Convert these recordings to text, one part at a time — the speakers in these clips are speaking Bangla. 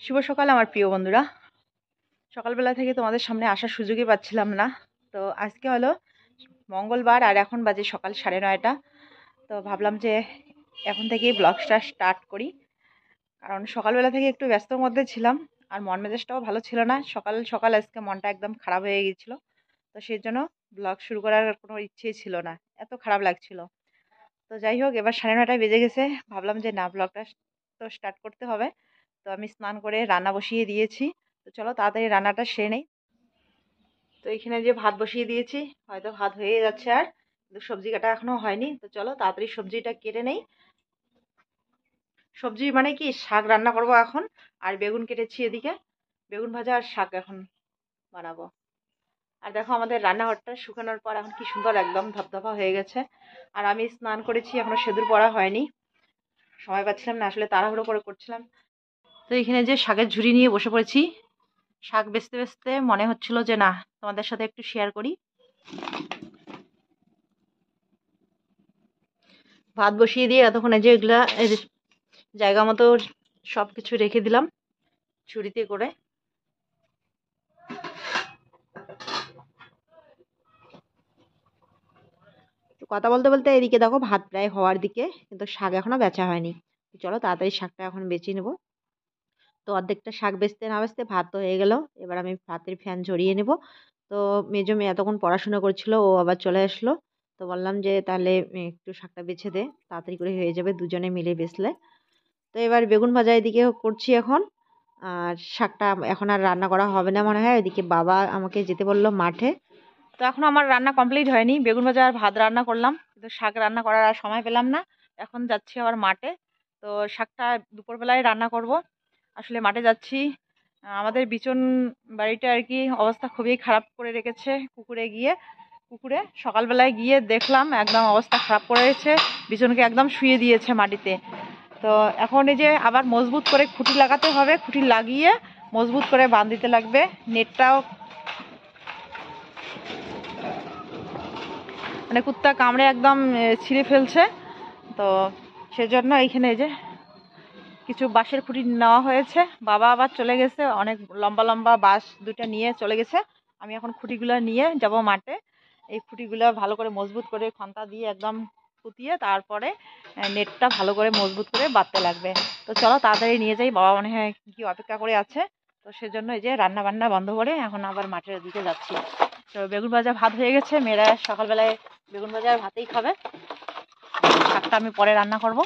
শুভ সকাল আমার প্রিয় বন্ধুরা। সকালবেলা থেকে তোমাদের সামনে আসার সুযোগই পাচ্ছিলাম না। তো আজকে হলো মঙ্গলবার আর এখন বাজে সকাল 9:30। তো ভাবলাম যে এখন থেকেই ব্লগটা স্টার্ট করি, কারণ সকালবেলা থেকে একটু ব্যস্তর মধ্যে ছিলাম আর মন মেজাজটাও ভালো ছিল না। সকাল সকাল আজকে মনটা একদম খারাপ হয়ে গিয়েছিল। তো সেই জন্য ব্লগ শুরু করার কোনো ইচ্ছেই ছিল না, এত খারাপ লাগছিল। তো যাই হোক, এবার 9:30 বেজে গেছে। ভাবলাম যে না, ব্লগটা তো স্টার্ট করতে হবে। তো আমি স্নান করে রান্না বসিয়ে দিয়েছি। তো চলো তাড়াতাড়ি রান্নাটা সেরে নেই। তো এখানে যে ভাত বসিয়ে দিয়েছি, হয়তো ভাত হয়ে যাচ্ছে, আর কিন্তু সবজি কাটা এখনো হয়নি। তো চলো তাড়াতাড়ি সবজিটা কেটে নেই। সবজি মানে কি, শাক রান্না করব এখন। আর বেগুন কেটেছি এদিকে, বেগুন ভাজা আর শাক এখন বানাবো। আর দেখো আমাদের রান্নাঘরটা শুকানোর পর এখন কি সুন্দর একদম ধপধপা হয়ে গেছে। আর আমি স্নান করেছি, এখনো সিঁদুর পরা হয়নি, সময় পাচ্ছিলাম না, আসলে তাড়াহুড়ো করে করছিলাম। তো এখানে যে শাকের ঝুড়ি নিয়ে বসে পড়েছি। শাক বেচতে বেচতে মনে হচ্ছিল যে না, তোমাদের সাথে একটু শেয়ার করি। ভাত বসিয়ে দিয়ে এতক্ষণে যে এগুলা জায়গা মতো সব কিছু রেখে দিলাম ঝুড়িতে করে। কথা বলতে বলতে এদিকে দেখো ভাত প্রায় হওয়ার দিকে, কিন্তু শাক এখনো বেচা হয়নি। চলো তাড়াতাড়ি শাকটা এখন বেছে নেবো। তো অর্ধেকটা শাক বেচতে না বেচতে ভাত তো হয়ে গেল। এবার আমি ভাতের ফ্যান ঝরিয়ে নেব। তো মেজো মেয়ে এতক্ষণ পড়াশোনা করছিল, ও আবার চলে আসলো। তো বললাম যে তাহলে একটু শাকটা বেছে দে, তাড়াতাড়ি করে হয়ে যাবে দুজনে মিলে বেচলে। তো এবার বেগুন ভাজা এদিকে করছি এখন। আর শাকটা এখন আর রান্না করা হবে না মনে হয়, ওইদিকে বাবা আমাকে যেতে বললো মাঠে। তো এখন আমার রান্না কমপ্লিট হয়নি, বেগুন ভাজা আর ভাত রান্না করলাম, কিন্তু শাক রান্না করার আর সময় পেলাম না। এখন যাচ্ছি আবার মাঠে। তো শাকটা দুপুরবেলায় রান্না করব। আসলে মাঠে যাচ্ছি, আমাদের বিচন বাড়িটা আর কি অবস্থা খুবই খারাপ করে রেখেছে। পুকুরে সকালবেলায় গিয়ে দেখলাম একদম অবস্থা খারাপ করে রেখেছে, বিচনকে একদম শুয়ে দিয়েছে মাটিতে। তো এখন এই যে আবার মজবুত করে খুঁটি লাগাতে হবে, খুঁটি লাগিয়ে মজবুত করে বাঁধ দিতে লাগবে। নেটটাও মানে কুত্তা কামড়ে একদম ছিঁড়ে ফেলছে। তো সেজন্য এইখানে এই যে কিছু বাঁশের খুঁটি নেওয়া হয়েছে। বাবা আবার চলে গেছে, অনেক লম্বা লম্বা বাঁশ দুইটা নিয়ে চলে গেছে। আমি এখন খুঁটিগুলো নিয়ে যাব মাঠে। এই খুঁটিগুলো ভালো করে মজবুত করে খন্তা দিয়ে একদম পুঁতিয়ে তারপরে নেটটা ভালো করে মজবুত করে বাঁধতে লাগবে। তো চলো তাড়াতাড়ি নিয়ে যাই, বাবা মনে হয় কি অপেক্ষা করে আছে। তো সেজন্য এই যে রান্না বান্না বন্ধ করে এখন আবার মাঠের দিকে যাচ্ছি। তো বেগুন ভাজা ভাত হয়ে গেছে, মেয়েরা সকালবেলায় বেগুন ভাজা আর ভাতেই খাবে। শাকটা আমি পরে রান্না করব।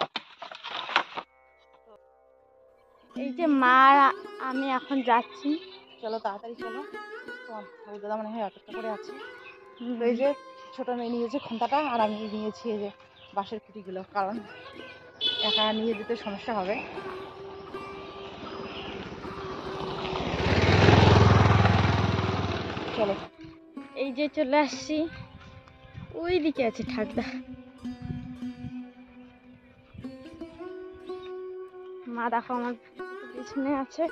এই যে মা আমি এখন যাচ্ছি। চলো তাড়াতাড়ি চলো, তোমার ঠাকুর দাদা মনে হয় অপেক্ষা করে আছে। তো এই যে ছোট মেয়ে নিয়েছে খন্তাটা, আর আমি নিয়েছি এই যে বাঁশের খুঁটিগুলো, কারণ একা নিয়ে যেতে সমস্যা হবে। চলো এই যে চলে আসছি, ওই দিকে আছে ঠাকদা। মা দেখো আমার পিছনে আছে।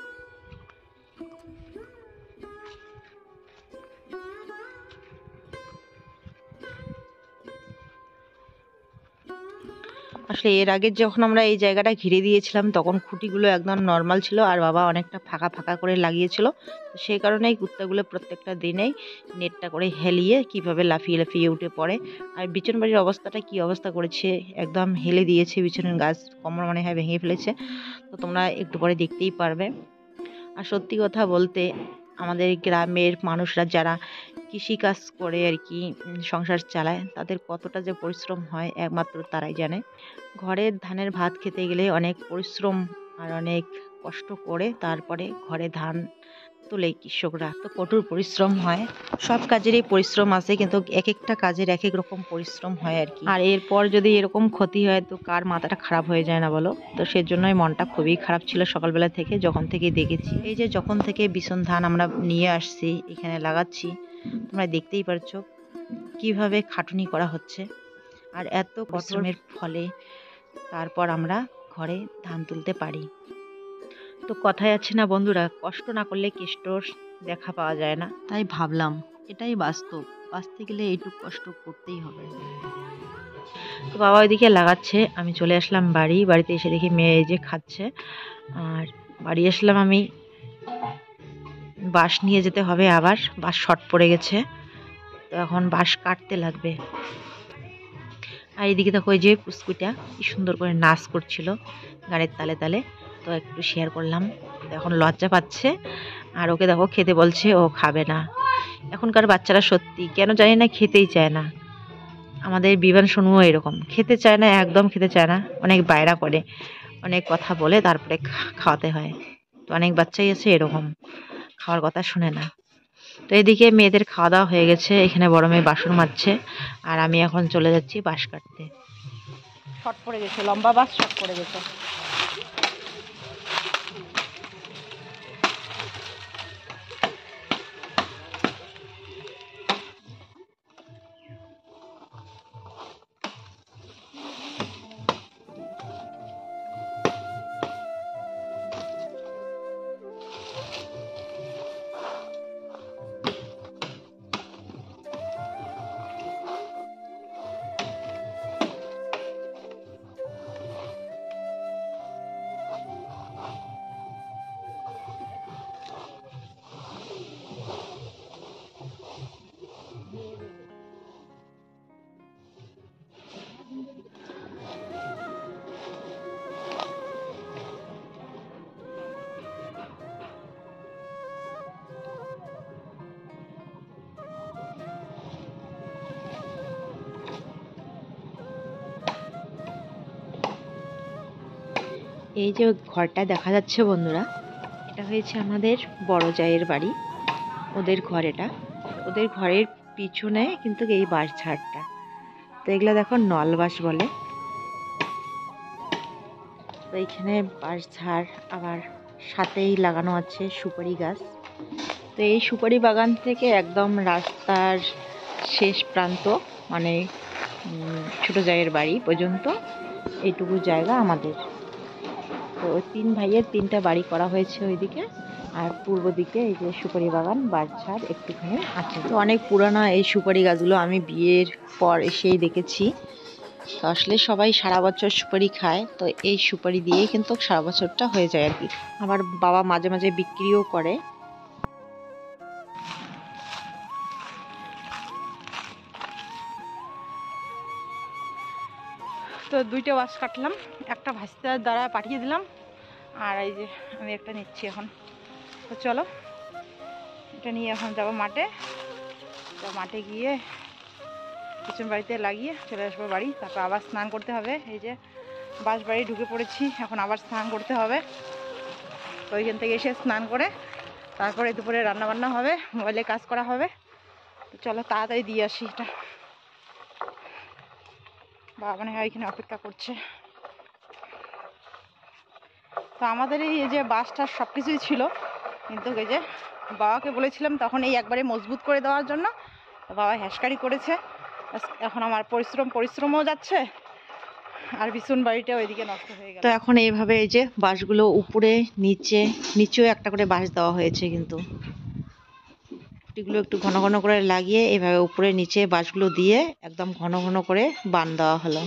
আসলে এর আগে যখন আমরা এই জায়গাটা ঘিরে দিয়েছিলাম তখন খুঁটিগুলো একদম নর্মাল ছিল, আর বাবা অনেকটা ফাঁকা ফাঁকা করে লাগিয়েছিল। তো সেই কারণেই কুত্তাগুলো প্রত্যেকটা দিনেই নেটটা করে হেলিয়ে কিভাবে লাফিয়ে লাফিয়ে উঠে পড়ে। আর বিছন বাড়ির অবস্থাটা কি অবস্থা করেছে, একদম হেলে দিয়েছে, বিছনের গাছ কোমর মনে হয় ভেঙে ফেলেছে। তো তোমরা একটু পরে দেখতেই পারবে। আর সত্যি কথা বলতে আমাদের গ্রামের মানুষরা যারা কৃষিকাজ করে আর কি সংসার চালায়, তাদের কতটা যে পরিশ্রম হয় একমাত্র তারাই জানে। ঘরের ধানের ভাত খেতে গেলে অনেক পরিশ্রম আর অনেক কষ্ট করে তারপরে ঘরে ধান তোলে কৃষকরা। তো কঠোর পরিশ্রম হয়, সব কাজেরই পরিশ্রম আছে, কিন্তু এক একটা কাজের এক এক রকম পরিশ্রম হয় আর কি। আর এরপর যদি এরকম ক্ষতি হয় তো কার মাথাটা খারাপ হয়ে যায় না বলো। তো সেজন্যই মনটা খুবই খারাপ ছিল সকালবেলা থেকে, যখন থেকে দেখেছি এই যে যখন থেকে বিছন ধান আমরা নিয়ে আসছি এখানে লাগাচ্ছি, তোমরা দেখতেই পারছো কিভাবে খাটুনি করা হচ্ছে। আর এত পরিশ্রমের ফলে তারপর আমরা ঘরে ধান তুলতে পারি। তো কথায় আছে না বন্ধুরা, কষ্ট না করলে কেষ্টর দেখা পাওয়া যায় না। তাই ভাবলাম এটাই বাস্তব, বাঁচতে গেলে এইটুকু কষ্ট করতেই হবে। তো বাবা ওইদিকে লাগাচ্ছে, আমি চলে আসলাম বাড়িতে এসে দেখি মেয়ে এই যে খাচ্ছে। আর বাড়ি আসলাম আমি, বাঁশ নিয়ে যেতে হবে, আবার বাঁশ শর্ট পড়ে গেছে, তো এখন বাঁশ কাটতে লাগবে। আর এইদিকে দেখো ওই যে পুস্কুটা কি সুন্দর করে নাচ করছিল গানের তালে তালে, তো একটু শেয়ার করলাম। তো এখন লজ্জা পাচ্ছে, আর ওকে দেখো খেতে বলছে, ও খাবে না। এখনকার বাচ্চারা সত্যি কেন জানি না খেতেই চায় না। আমাদের বিমান সমূহ এরকম খেতে চায় না, একদম খেতে চায় না, অনেক বায়না করে, অনেক কথা বলে, তারপরে খাওয়াতে হয়। তো অনেক বাচ্চাই আছে এরকম, খাওয়ার কথা শুনে না। তো এদিকে মেয়েদের খাওয়া দাওয়া হয়ে গেছে, এখানে বড় মেয়ে বাসন মাজছে, আর আমি এখন চলে যাচ্ছি বাঁশ কাটতে। শর্ট পড়ে গেছে, লম্বা বাঁশ শর্ট পড়ে গেছে। এই যে ঘরটা দেখা যাচ্ছে বন্ধুরা, এটা হয়েছে আমাদের বড় জায়ের বাড়ি, ওদের ঘর এটা। ওদের ঘরের পিছনে কিন্তু এই বাঁশ ঝাড়টা, তো এগুলো দেখো নল বাঁশ বলে। তো এইখানে বাঁশ ঝাড়, আবার সাথেই লাগানো আছে সুপারি গাছ। তো এই সুপারি বাগান থেকে একদম রাস্তার শেষ প্রান্ত, মানে ছোট জায়ের বাড়ি পর্যন্ত এইটুকু জায়গা আমাদের। তো 3 ভাইয়ের 3টা বাড়ি করা হয়েছে ওইদিকে, আর পূর্ব দিকে এই যে সুপারি বাগান, বাঁশঝাড় একটুখানি আছে। তো অনেক পুরানো এই সুপারি গাছগুলো, আমি বিয়ের পর এসেই দেখেছি। তো আসলে সবাই সারা বছর সুপারি খায়, তো এই সুপারি দিয়েই কিন্তু সারা বছরটা হয়ে যায় আর কি। আমার বাবা মাঝে মাঝে বিক্রিও করে। তো 2টা বাঁশ কাটলাম, একটা ভাস্তার দ্বারা পাঠিয়ে দিলাম, আর এই যে আমি একটা নিচ্ছি এখন। তো চলো এটা নিয়ে এখন যাবো মাঠে। তো মাঠে গিয়ে কিচেন বাড়িতে লাগিয়ে চলে আসবো বাড়ি, তারপর আবার স্নান করতে হবে। এই যে বাঁশ বাড়ি ঢুকে পড়েছি, এখন আবার স্নান করতে হবে। তো ওইখান থেকে এসে স্নান করে তারপরে দুপুরে রান্না বান্না হবে, মোবাইলে কাজ করা হবে। তো চলো তাড়াতাড়ি দিয়ে আসি এটা। বাবা মনে হয় এখানে অপেক্ষা করছে। তো আমাদের এই যে বাঁশটা সব কিছুই ছিল, কিন্তু এই যে বাবাকে বলেছিলাম তখন এই একবারে মজবুত করে দেওয়ার জন্য, বাবা হ্যাসকারি করেছে। এখন আমার পরিশ্রমও যাচ্ছে, আর বিছুন বাড়িটা ওইদিকে নষ্ট হয়ে গেল। তো এখন এইভাবে এই যে বাঁশগুলো উপরে নিচেও একটা করে বাঁশ দেওয়া হয়েছে, কিন্তু খুঁটিগুলো একটু ঘন ঘন করে লাগিয়ে এইভাবে উপরে নিচে বাঁশগুলো দিয়ে একদম ঘন ঘন করে বান দেওয়া হলো।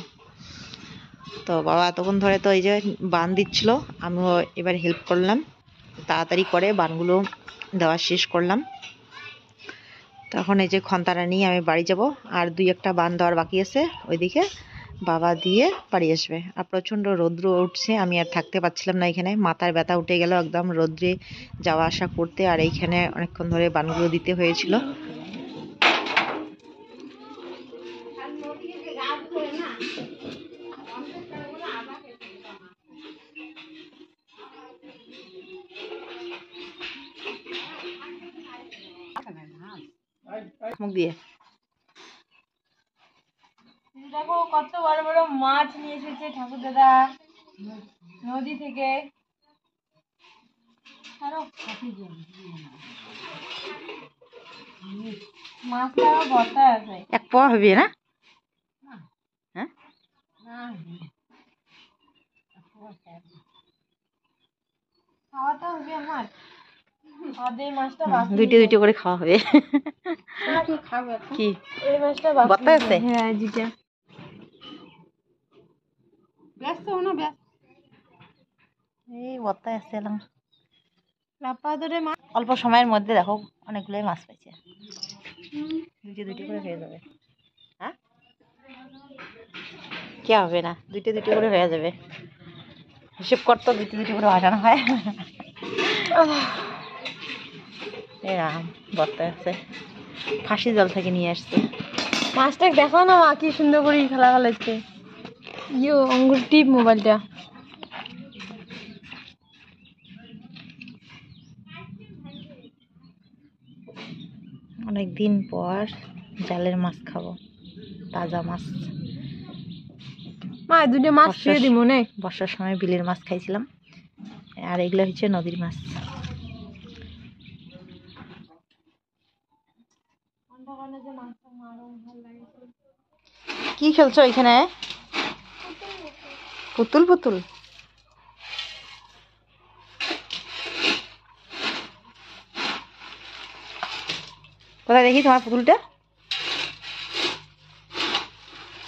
তো বাবা এতক্ষণ ধরে তো এই যে বান দিচ্ছিল, আমিও এবার হেল্প করলাম, তাড়াতাড়ি করে বানগুলো দেওয়া শেষ করলাম। তখন এই যে খন্তাটা নিয়ে আমি বাড়ি যাব, আর 2-1টা বান দেওয়ার বাকি আছে, ওইদিকে বাবা দিয়ে বাড়ি আসবে। আর প্রচণ্ড রৌদ্র উঠছে, আমি আর থাকতে পারছিলাম না এখানে, মাথার ব্যথা উঠে গেল একদম রৌদ্রে যাওয়া আসা করতে, আর এইখানে অনেকক্ষণ ধরে বানগুলো দিতে হয়েছিল। মুখ দিয়ে দেখো কত বড় বড় মাছ নিয়ে এসেছে ঠাকুর দাদা নদী থেকে। মাছটা ভর্তা আছে, 1 পোয়া হবে না? হ্যাঁ, খাওয়াটা হবে আমার। এই মাছটা 2টো করে খাওয়া হবে। কি খাবে কি এই মাছটা ভর্তা আছে? হ্যাঁ দুইটা। ব্যস্ত হো না, ব্যস্ত এই বর্তায় আসছিলাম লাপা ধরে মাছ। অল্প সময়ের মধ্যে দেখো অনেকগুলোই মাছ পাইছে। দুটি দুটি করে হয়ে যাবে। হ্যাঁ কে হবে না, দুটি দুটি করে হয়ে যাবে। হিসেব করতো দুটি দুটি করে ভাসানো হয়। এরাম বর্তায় আছে, ফাঁসি জল থেকে নিয়ে আসছে। মাছটা দেখো না মা, কি সুন্দর করে খেলা খেলাচ্ছে। ইয়ো আঙ্গুল টিপ মোবাইলটা। অনেকদিন পর জালের মাছ খাবো, তাজা মাছ। মা দুটো মাছ ছুঁয়ে দিব নে। বর্ষার সময় বিলের মাছ খাইছিলাম, আর এগুলো হচ্ছে নদীর মাছ। কি খেলছো এখানে? পুতুল পুতুল। কোথায় দেখি তোমার পুতুলটা?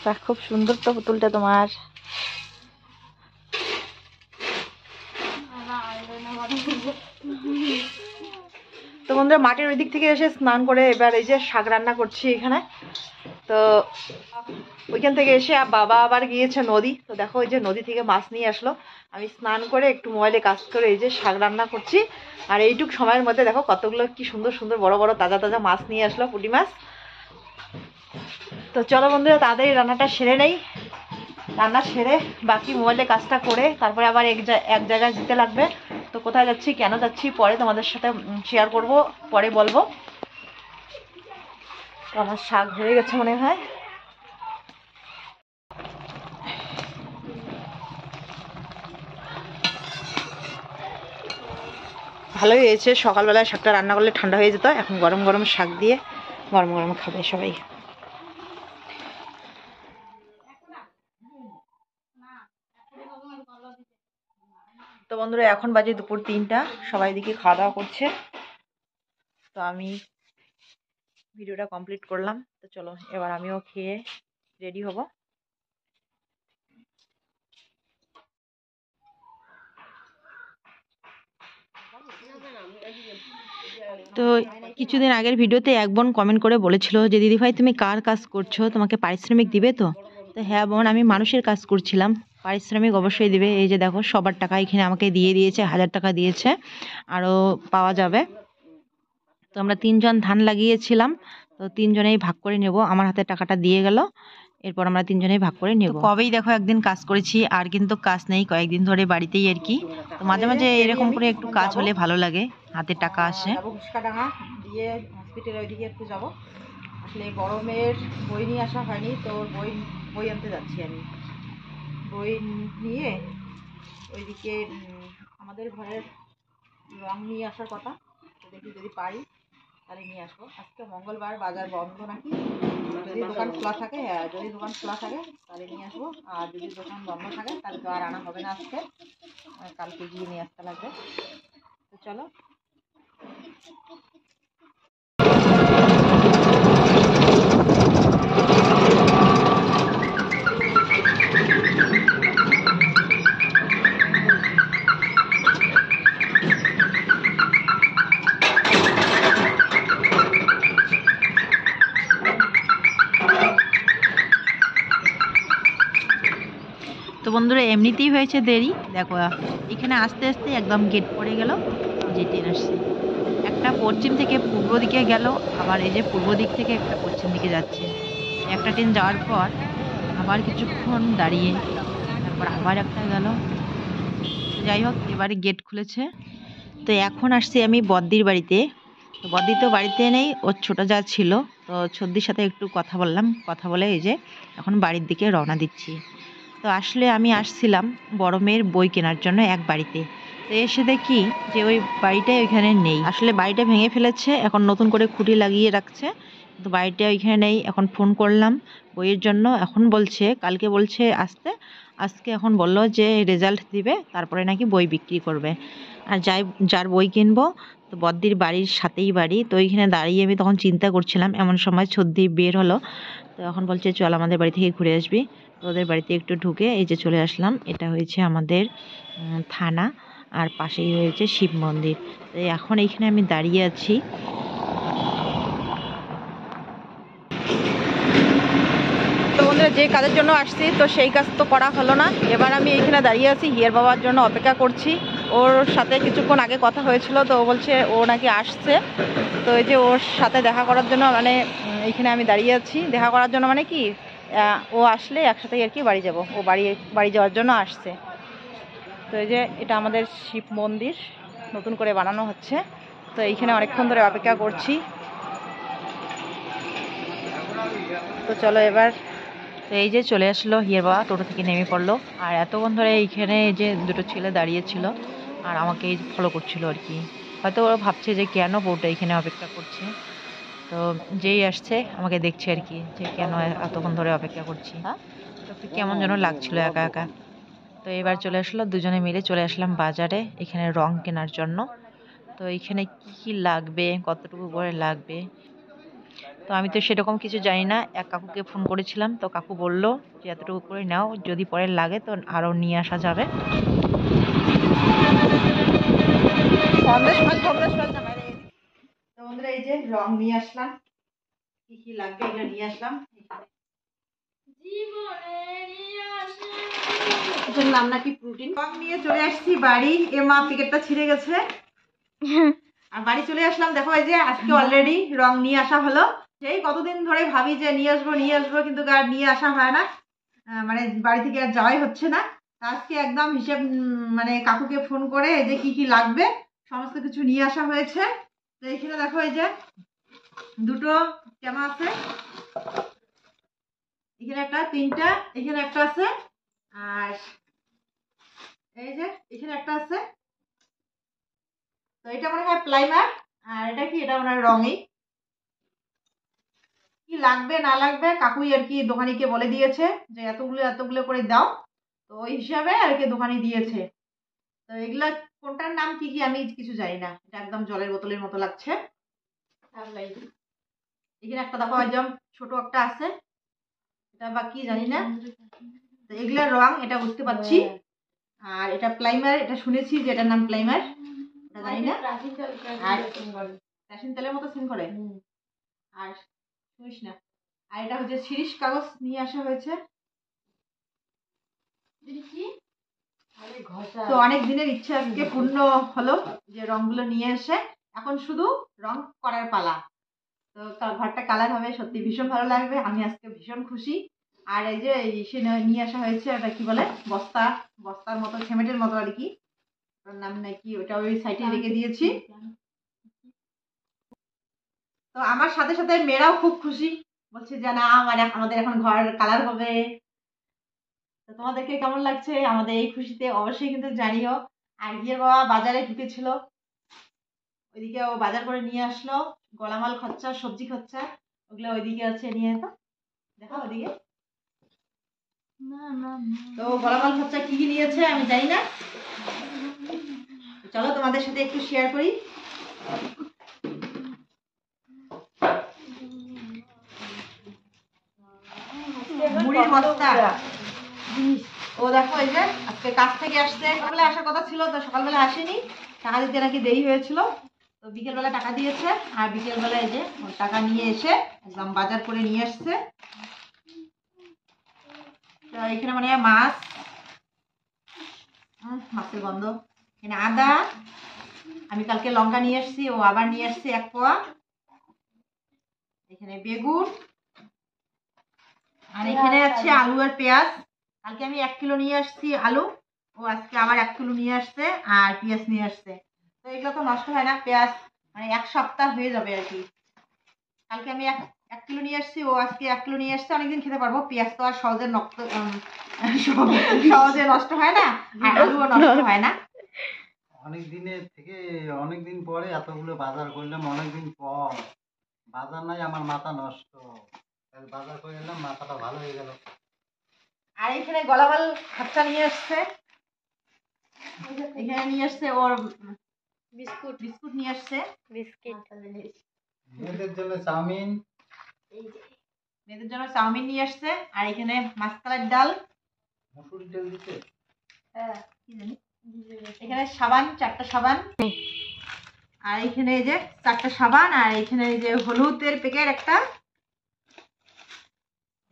বাহ, খুব সুন্দর তো পুতুলটা তোমার। তো বন্ধুরা, মাটির ওই দিক থেকে এসে স্নান করে এবার এই যে শাক রান্না করছি এখানে। তো ওইখান থেকে এসে বাবা আবার গিয়েছে নদী। তো দেখো ওই যে নদী থেকে মাছ নিয়ে আসলো, আমি স্নান করে একটু মোবাইলে কাজ করে এই যে শাক রান্না করছি। আর এইটুক সময়ের মধ্যে দেখো কতগুলো কি সুন্দর সুন্দর বড় বড় তাজা তাজা মাছ নিয়ে আসলো, পুঁটি মাছ। তো চলো বন্ধুরা, তাড়াতাড়ি রান্নাটা সেরে নেই। রান্না সেরে বাকি মোবাইলে কাজটা করে তারপরে আবার এক জায়গায় যেতে লাগবে। তো কোথায় যাচ্ছি, কেন যাচ্ছি, পরে তোমাদের সাথে শেয়ার করব, পরে বলবো। তো আমার শাক হয়ে গেছে মনে হয়। ভালোই হয়েছে, সকালবেলায় শাকটা রান্না করলে ঠান্ডা হয়ে যেত, এখন গরম গরম শাক দিয়ে গরম গরম খাবে সবাই। তো বন্ধুরা, এখন বাজে দুপুর 3টা, সবাই দিকে খাওয়া দাওয়া করছে। তো আমি ভিডিওটা কমপ্লিট করলাম। তো চলো এবার আমিও খেয়ে রেডি হব। তো কিছুদিন আগের ভিডিওতে এক বোন কমেন্ট করে বলেছিল যে দিদিভাই তুমি কার কাজ করছো, তোমাকে পারিশ্রমিক দিবে তো? তো হ্যাঁ বোন, আমি মানুষের কাজ করছিলাম, পারিশ্রমিক অবশ্যই দিবে। এই যে দেখো সবার টাকা এখানে আমাকে দিয়ে দিয়েছে, 1000 টাকা দিয়েছে, আরও পাওয়া যাবে। তো আমরা 3জন ধান লাগিয়েছিলাম, তো 3জনেই ভাগ করে নেব। আমার হাতে টাকাটা দিয়ে গেল, এরপর আমরা 3জনেই ভাগ করে নেব। কবেই দেখো একদিন কাজ করেছি, আর কিন্তু কাজ নেই কয়েকদিন ধরে বাড়িতেই আর কি। তো মাঝে মাঝে এরকম করে একটু কাজ হলে ভালো লাগে, হাতে টাকা আসে। ঘুষকাডাঙ্গা দিয়ে হসপিটালের ওইদিকে একটু যাবো। আসলে বড় মেয়ের বই নিয়ে আসা হয়নি, তো বই আনতে যাচ্ছি আমি। বই নিয়ে ওইদিকে আমাদের ঘরের রং নিয়ে আসার কথা, তো দেখি যদি পারি তাহলে নিয়ে আসবো। আজকে মঙ্গলবার, বাজার বন্ধ নাকি, যদি দোকান খোলা থাকে, হ্যাঁ যদি দোকান খোলা থাকে তাহলে নিয়ে আসবো, আর যদি দোকান বন্ধ থাকে তাহলে তো আর আনা হবে না আজকে, কালকে গিয়ে নিয়ে আসতে লাগবে। তো চলো। তো বন্ধুরা, এমনিতেই হয়েছে দেরি, দেখো এখানে আস্তে আস্তে একদম গেট পড়ে গেল, যে ট্রেন আসছে। একটা পশ্চিম থেকে পূর্ব দিকে গেল, আবার এই যে পূর্ব দিক থেকে একটা পশ্চিম দিকে যাচ্ছে। একটা ট্রেন যাওয়ার পর আবার কিছুক্ষণ দাঁড়িয়ে তারপর আবার একটা গেল। যাই হোক, এবারে গেট খুলেছে। তো এখন আসছি আমি বদ্দির বাড়িতে। তো বদ্দি তো বাড়িতে নেই, ওর ছোট যা ছিল, তো ছদ্দির সাথে একটু কথা বললাম, কথা বলে এই যে এখন বাড়ির দিকে রওনা দিচ্ছি। তো আসলে আমি আসছিলাম বড় মেয়ের বই কেনার জন্য এক বাড়িতে। তো এসে দেখি যে ওই বাড়িটাই ওইখানে নেই, আসলে বাড়িটা ভেঙে ফেলেছে, এখন নতুন করে খুঁটি লাগিয়ে রাখছে, কিন্তু বাড়িটা ওইখানে নেই। এখন ফোন করলাম বইয়ের জন্য, এখন বলছে কালকে বলছে আসতে, আজকে এখন বলল যে রেজাল্ট দিবে তারপরে নাকি বই বিক্রি করবে। আর যার বই কিনবো, তো বদ্দির বাড়ির সাথেই বাড়ি, তো ওইখানে দাঁড়িয়ে আমি তখন চিন্তা করছিলাম, এমন সময় ছদ্দি বের হলো। তো এখন বলছে চল আমাদের বাড়ি থেকে ঘুরে আসবি। তো ওদের বাড়িতে একটু ঢুকে এই যে চলে আসলাম। এটা হয়েছে আমাদের থানা, আর পাশেই হয়েছে শিব মন্দির। তো এখন এইখানে আমি দাঁড়িয়ে আছি। তো বন্ধুরা, যে কাজের জন্য আসছি তো সেই কাজ তো করা হলো না। এবার আমি এইখানে দাঁড়িয়ে আছি, হিয়ার বাবার জন্য অপেক্ষা করছি। ওর সাথে কিছুক্ষণ আগে কথা হয়েছিল, তো ও বলছে ও নাকি আসছে। তো এই যে ওর সাথে দেখা করার জন্য মানে এইখানে আমি দাঁড়িয়ে আছি। দেখা করার জন্য মানে কি, ও আসলে একসাথে আর কি বাড়ি যাব। ও বাড়ি যাওয়ার জন্য আসছে। তো এই যে এটা আমাদের শিব মন্দির নতুন করে বানানো হচ্ছে। তো এইখানে অনেকক্ষণ ধরে অপেক্ষা করছি। তো চলো এবার। তো এই যে চলে আসলো হিয়ার বাবা, টোটো থেকে নেমে পড়লো। আর এতক্ষণ ধরে এইখানে এই যে দুটো ছেলে দাঁড়িয়েছিল আর আমাকে এই ফলো করছিল আর কি। হয়তো ওরা ভাবছে যে কেন বউটা এখানে অপেক্ষা করছে। তো যেই আসছে আমাকে দেখছে আর কি, যে কেন এতক্ষণ ধরে অপেক্ষা করছি। তো একটু কেমন যেন লাগছিল একা একা। তো এবার চলে আসলো, দুজনে মিলে চলে আসলাম বাজারে এখানে রং কেনার জন্য। তো এইখানে কি কি লাগবে, কতটুকু করে লাগবে, তো আমি তো সেরকম কিছু জানি না। এক কাকুকে ফোন করেছিলাম, তো কাকু বলল যে এতটুকু করে নাও, যদি পরে লাগে তো আরও নিয়ে আসা যাবে। তো বন্ধুরা, এই যে রং নিয়ে আসলাম, কি কি লাগবে এগুলো নিয়ে আসলাম। এটার নাম নাকি প্রোটিন। রং নিয়ে চলে আসছি বাড়ি। এ মা, প্যাকেটটা ছিঁড়ে গেছে। আর বাড়ি চলে আসলাম। দেখো এই যে আজকে অলরেডি রং নিয়ে আসা হলো। সেই কতদিন ধরে ভাবি যে নিয়ে আসবো, কিন্তু আর নিয়ে আসা হয় না। মানে বাড়ি থেকে আর যাওয়াই হচ্ছে না। আজকে একদম হিসেব মানে কাকুকে ফোন করে যে কি কি লাগবে সমস্ত কিছু নিয়ে আসা হয়েছে। তো এখানে দেখো এই যে দুটো জামা আছে, এখানে একটা, তিনটা, এখানে একটা আছে, আর এই যে এখানে একটা আছে। তো এটা মনে হয় প্লাইমার, আর এটা কি, এটা মনে হয় রঙই। কি লাগবে না লাগবে কাকুই আর কি দোকানিকে বলে দিয়েছে যে এতগুলো এতগুলো করে দাও। তো ওই হিসাবে আর কি দোকানি দিয়েছে। তো এগুলা কোনটার নাম কি কি আমি কিছু জানি না। এটা একদম জলের বোতলের মতো লাগছে। এখানে একটা দেখো একদম ছোট একটা আছে, এটা বা কি জানি না। তো এগুলার রং এটা বুঝতে পারছি। আর এটা প্লাইমার, এটা শুনেছি যে এটার নাম প্লাইমার, এটা জানি না। আর কেরোসিন তেলের মতো সিন করে, আর শুনিস না। আর এটা হচ্ছে শিরিষ কাগজ নিয়ে আসা হয়েছে। তো অনেক দিনের ইচ্ছা আজকে পূর্ণ হলো, যে রংগুলো নিয়ে এসে এখন শুধু রং করার পালা। তো ঘরটা কালার হবে, সত্যি ভীষণ ভালো লাগবে। আমি আজকে ভীষণ খুশি। আর এই যে সে নিয়ে আসা হয়েছে, ওটা কি বলে, বস্তার মতো, সিমেন্টের মতো আর কি, ওটার নাম নাকি, ওটা ওই সাইডে রেখে দিয়েছি। তো আমার সাথে সাথে মেয়েরাও খুব খুশি, বলছে যে না আমাদের এখন ঘর কালার হবে। তো তোমাদেরকে কেমন লাগছে আমাদের এই খুশিতে অবশ্যই কিন্তু জানিও। আর গিয়ে বাবা বাজারে ঢুকেছিল, ওইদিকে ও বাজার করে নিয়ে আসলো গলামাল খরচা, সবজি খরচা, ওগুলো ওইদিকে আছে নিয়ে। তো দেখো ওইদিকে, তো গলামাল খরচা কি কি নিয়েছে আমি জানি না। চলো তোমাদের সাথে একটু শেয়ার করি। মুড়ির বস্তা, ও দেখো এই যে আজকে কাজ থেকে আসছে, সকালে আসার কথা ছিল, তো সকালবেলা আসেনি, টাকা দিতে নাকি দেরি হয়েছিল। তো বিকেলবেলা টাকা দিয়েছে, আর বিকেলবেলা এই যে টাকা নিয়ে এসে একদম বাজার করে নিয়ে আসছে। তো এখানে মানে মাছ, মাছের গন্ধ। এখানে আদা, আমি কালকে লঙ্কা নিয়ে আসছি, ও আবার নিয়ে আসছে 1 পোয়া। এখানে বেগুন, আর এখানে আছে আলু আর পেঁয়াজ। কালকে আমি 1 কিলো নিয়ে আসছি আলু, ও আজকে আবার 1 কিলো নিয়ে আসছে, আর পেঁয়াজ নিয়ে আসছে। তো এগুলো তো নষ্ট হয় না, পেঁয়াজ মানে 1 সপ্তাহ হয়ে যাবে আর কি। কালকে আমি এক কিলো নিয়ে আসছি, ও আজকে 1 কিলো নিয়ে আসছে, অনেকদিন খেতে পারবো। পেঁয়াজ তো আর সহজে নষ্ট হয় না, আর আলুও নষ্ট হয় না। অনেক দিনের থেকে অনেকদিন পরে এতগুলো বাজার করলাম, অনেকদিন পর বাজার নাই, আমার মাথা নষ্ট। বাজার করে এলাম, মাথাটা ভালো হয়ে গেল। আর এখানে গলামাল খরচা নিয়ে আসছে, এখানে নিয়ে আসছে ওর বিস্কুট নিয়ে আসছে, মেয়েদের জন্য চাউমিন, মেয়েদের জন্য চাউমিন নিয়ে আসছে, আর এখানে মাসকলাইর ডাল, মসুর ডাল দিতে হ্যাঁ, কি জানি, এখানে সাবান, 4টা সাবান, আর এখানে এই যে 4টা সাবান, আর এখানে এই যে হলুদের প্যাকেট একটা,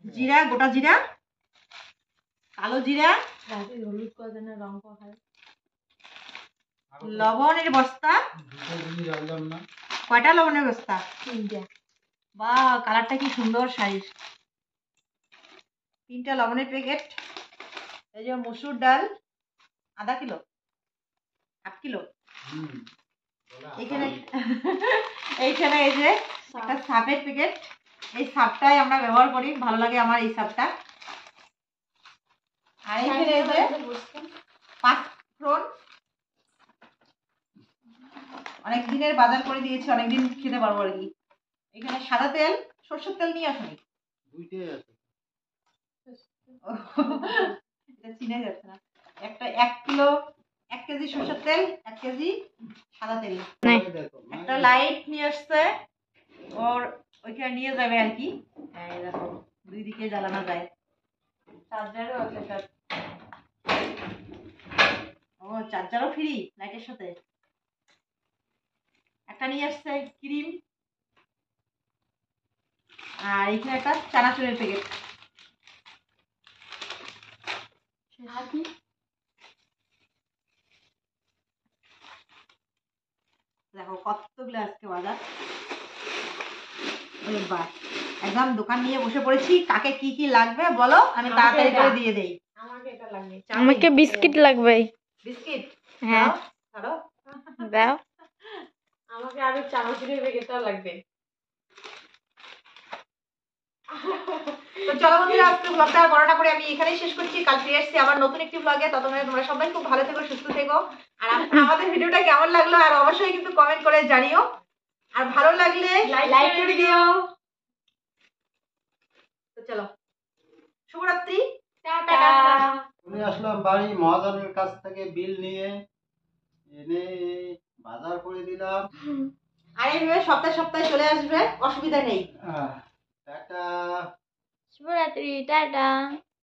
জিরা, গোটা জিরা, কালো জিরা, রাতে হলুদ করে দেন রং খায়। লবণের বস্তা। দুটো জিনিস আনলাম না। কয়টা লবণের বস্তা? 3টা। বা কালারটা কি সুন্দর শাড়ির। 3টা লবণের প্যাকেট। এই যে মসুর ডাল আধা কিলো, 1/2 কিলো। হুম। এখানে এইখানে এই যে একটা সাপের প্যাকেট, এই সাপটাই আমরা ব্যবহার করি, ভালো লাগে আমার এই সাপটা। আর এখানে এই যে 5 ফোড়ন, অনেক দিনের বাজার করে দিয়েছি, অনেকদিন খেতে পারবো আর কি। এখানে সাদা তেল, সরষের তেল নিয়ে আসুন। দুইটাই আছে। এটা চিনে যাচ্ছে না। একটা 1 কিলো, 1 কেজি সরষের তেল, 1 কেজি সাদা তেল। দেখো একটা লাইট নিয়ে আসছে, ওর ওইখানে নিয়ে যাবে আর কি। এই দেখো, 2 দিকে জ্বালানো যায়। চার্জারও আছে একটা। ও, চার্জারও ফ্রি লাইটের সাথে। একটা নিয়ে আসছে ক্রিম, আর এখানে একটা চানাচুরের প্যাকেট। আর কি? দেখো কতগুলো আজকে বাজার। বাহ, একদম দোকান নিয়ে বসে পড়েছি। কাকে কি কি লাগবে বলো, আমি তাড়াতাড়ি করে দিয়ে দেই। আমাকে এটা লাগবে। আমাকে বিস্কিট লাগবে। বিস্কিট? হ্যাঁ। ধরো দাও। আমাকে আরো চানাচুরের প্যাকেটটা লাগবে। তো চলো বন্ধুরা, আজকে ব্লগটা আর বড় না করে আমি এখানেই শেষ করছি। কাল ফিরে আসছি আবার নতুন একটি ব্লগে। ততক্ষণে তোমরা সবাই খুব ভালো থেকো, সুস্থ থেকো। আর আমাদের ভিডিওটা কেমন লাগলো আর অবশ্যই কিন্তু কমেন্ট করে জানিও। আর ভালো লাগলে লাইক করে দিও। তো চলো, শুভরাত্রি, টাটা। চলে আসলাম বাড়ি, মহাজনের কাছ থেকে বিল নিয়ে এনে বাজার করে দিলাম। আর এইভাবে সপ্তাহে সপ্তাহে চলে আসবে, অসুবিধা নেই। টাটা। শুভরাত্রি, টাটা।